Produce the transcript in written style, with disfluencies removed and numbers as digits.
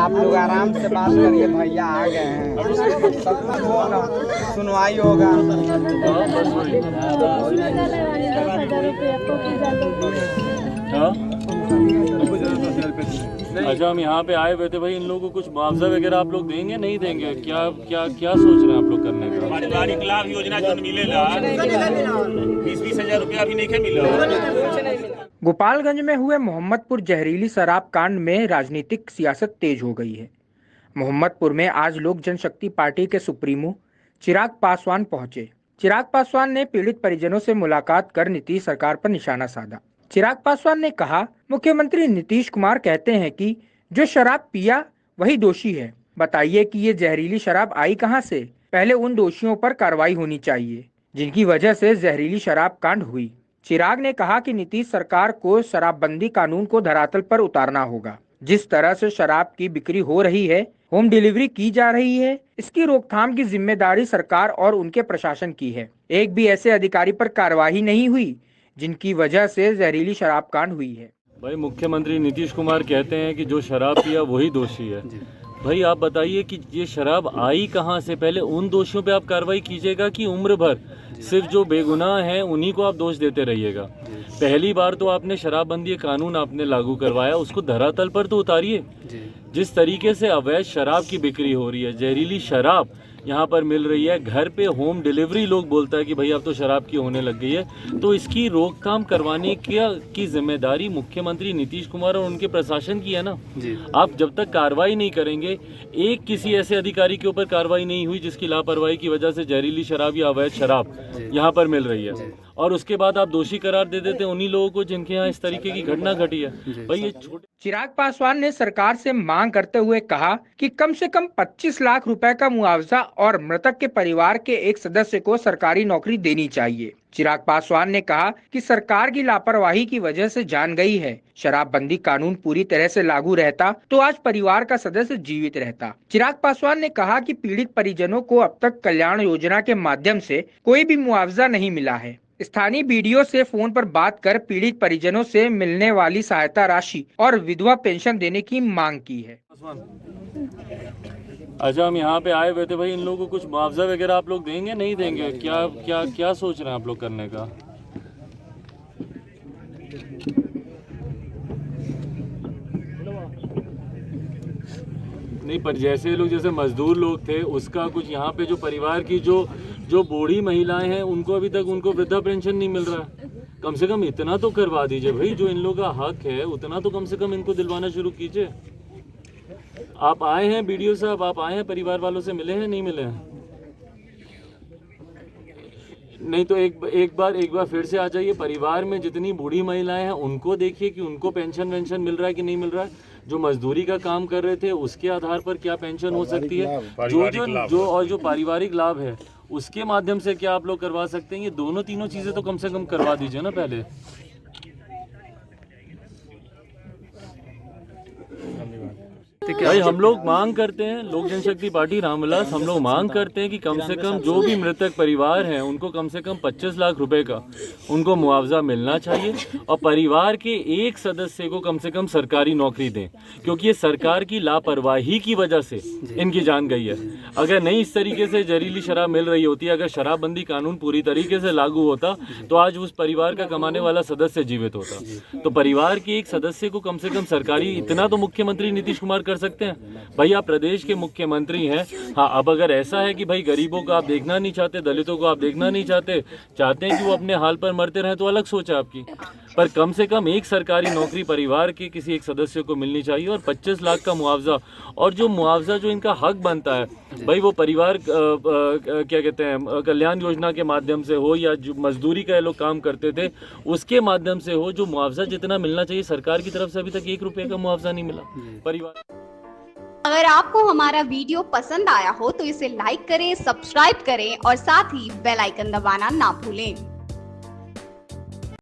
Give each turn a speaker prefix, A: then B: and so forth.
A: आप लोग आराम से बात करिए, भैया आ गए हैं, सब कुछ होगा, सुनवाई होगा।
B: अच्छा, हम यहाँ पे आए हुए थे भाई, इन लोगों को कुछ मुआवजा वगैरह आप लोग देंगे नहीं देंगे? क्या क्या क्या सोच रहे हैं आप लोग करने का?
C: पारिवारिक लाभ योजना जो मिलेगा 20-20 हजार रुपया अभी नहीं मिला।
D: गोपालगंज में हुए मोहम्मदपुर जहरीली शराब कांड में राजनीतिक सियासत तेज हो गई है। मोहम्मदपुर में आज लोक जनशक्ति पार्टी के सुप्रीमो चिराग पासवान पहुंचे। चिराग पासवान ने पीड़ित परिजनों से मुलाकात कर नीतीश सरकार पर निशाना साधा। चिराग पासवान ने कहा, मुख्यमंत्री नीतीश कुमार कहते हैं कि जो शराब पिया वही दोषी है। बताइए कि ये जहरीली शराब आई कहां से? पहले उन दोषियों पर कार्रवाई होनी चाहिए जिनकी वजह से जहरीली शराब कांड हुई। चिराग ने कहा कि नीतीश सरकार को शराबबंदी कानून को धरातल पर उतारना होगा। जिस तरह से शराब की बिक्री हो रही है, होम डिलीवरी की जा रही है, इसकी रोकथाम की जिम्मेदारी सरकार और उनके प्रशासन की है। एक भी ऐसे अधिकारी पर कार्रवाई नहीं हुई जिनकी वजह से जहरीली शराब कांड हुई है।
B: भाई, मुख्यमंत्री नीतीश कुमार कहते हैं कि जो शराब पिया वही दोषी है। भाई, आप बताइए कि ये शराब आई कहां से? पहले उन दोषियों पे आप कार्रवाई कीजिएगा कि उम्र भर सिर्फ जो बेगुनाह हैं उन्हीं को आप दोष देते रहिएगा? पहली बार तो आपने शराबबंदी कानून आपने लागू करवाया, उसको धरातल पर तो उतारिए। जिस तरीके से अवैध शराब की बिक्री हो रही है, जहरीली शराब यहाँ पर मिल रही है, घर पे होम डिलीवरी लोग बोलता है कि भाई अब तो शराब की होने लग गई है, तो इसकी रोकथाम करवाने की जिम्मेदारी मुख्यमंत्री नीतीश कुमार और उनके प्रशासन की है ना। आप जब तक कार्रवाई नहीं करेंगे, एक किसी ऐसे अधिकारी के ऊपर कार्रवाई नहीं हुई जिसकी लापरवाही की वजह से जहरीली शराब या अवैध शराब यहाँ पर मिल रही है, और उसके बाद आप दोषी करार दे देते उन्हीं लोगों को जिनके यहाँ इस तरीके की घटना घटी है। भाई, ये छोटे।
D: चिराग पासवान ने सरकार से मांग करते हुए कहा कि कम से कम 25 लाख रुपए का मुआवजा और मृतक के परिवार के एक सदस्य को सरकारी नौकरी देनी चाहिए। चिराग पासवान ने कहा कि सरकार की लापरवाही की वजह से जान गई है। शराबबंदी कानून पूरी तरह से लागू रहता तो आज परिवार का सदस्य जीवित रहता। चिराग पासवान ने कहा कि पीड़ित परिजनों को अब तक कल्याण योजना के माध्यम से कोई भी मुआवजा नहीं मिला है। स्थानीय बीडीओ से फोन पर बात कर पीड़ित परिजनों से मिलने वाली सहायता राशि और विधवा पेंशन देने की मांग की है।
B: अच्छा, हम यहाँ पे आए हुए थे भाई, इन लोगों को कुछ मुआवजा वगैरह आप लोग देंगे नहीं देंगे? क्या क्या क्या सोच रहे हैं आप लोग करने का? नहीं, पर जैसे लोग, जैसे मजदूर लोग थे, उसका कुछ यहाँ पे जो परिवार की जो बूढ़ी महिलाएं हैं उनको अभी तक उनको वृद्धा पेंशन नहीं मिल रहा है। कम से कम इतना तो करवा दीजिए भाई, जो इन लोगों का हक है उतना तो कम से कम इनको दिलवाना शुरू कीजिए। आप आए हैं बीडीओ साहब, आप आए हैं परिवार वालों से मिले हैं नहीं मिले हैं? नहीं तो एक बार फिर से आ जाइए, परिवार में जितनी बूढ़ी महिलाएं हैं उनको देखिए कि उनको पेंशन वेंशन मिल रहा है कि नहीं मिल रहा है। जो मजदूरी का काम कर रहे थे उसके आधार पर क्या पेंशन हो सकती है, जो पारिवारिक लाभ है उसके माध्यम से क्या आप लोग करवा सकते हैं? ये दोनों तीनों चीजें तो कम से कम करवा दीजिए ना पहले। भाई, हम लोग मांग करते हैं, लोक जनशक्ति पार्टी रामविलास, हम लोग मांग करते हैं कि कम से कम जो भी मृतक परिवार हैं उनको कम से कम 25 लाख रुपए का उनको मुआवजा मिलना चाहिए, और परिवार के एक सदस्य को कम से कम सरकारी नौकरी दें, क्योंकि ये सरकार की लापरवाही की वजह से इनकी जान गई है। अगर नहीं इस तरीके से जहरीली शराब मिल रही होती, अगर शराबबंदी कानून पूरी तरीके से लागू होता तो आज उस परिवार का कमाने वाला सदस्य जीवित होता। तो परिवार के एक सदस्य को कम से कम सरकारी, इतना तो मुख्यमंत्री नीतीश कुमार कर सकते हैं। भाई, आप प्रदेश के मुख्यमंत्री हैं। हाँ, अब अगर ऐसा है कि भाई गरीबों को आप देखना नहीं चाहते, दलितों को आप देखना नहीं चाहते हैं कि वो अपने हाल पर मरते रहें, तो अलग सोच है आपकी, पर कम से कम एक सरकारी नौकरी परिवार के किसी एक सदस्य को मिलनी चाहिए, और 25 लाख का मुआवजा, और जो मुआवजा जो इनका हक बनता है भाई, वो परिवार क्या कहते हैं कल्याण योजना के माध्यम से हो, या जो मजदूरी का लोग काम करते थे उसके माध्यम से हो, जो मुआवजा जितना मिलना चाहिए सरकार की तरफ से अभी तक 1 रुपये का मुआवजा नहीं मिला परिवार।
E: अगर आपको हमारा वीडियो पसंद आया हो तो इसे लाइक करें, सब्सक्राइब करें और साथ ही बेल आइकन दबाना ना भूलें।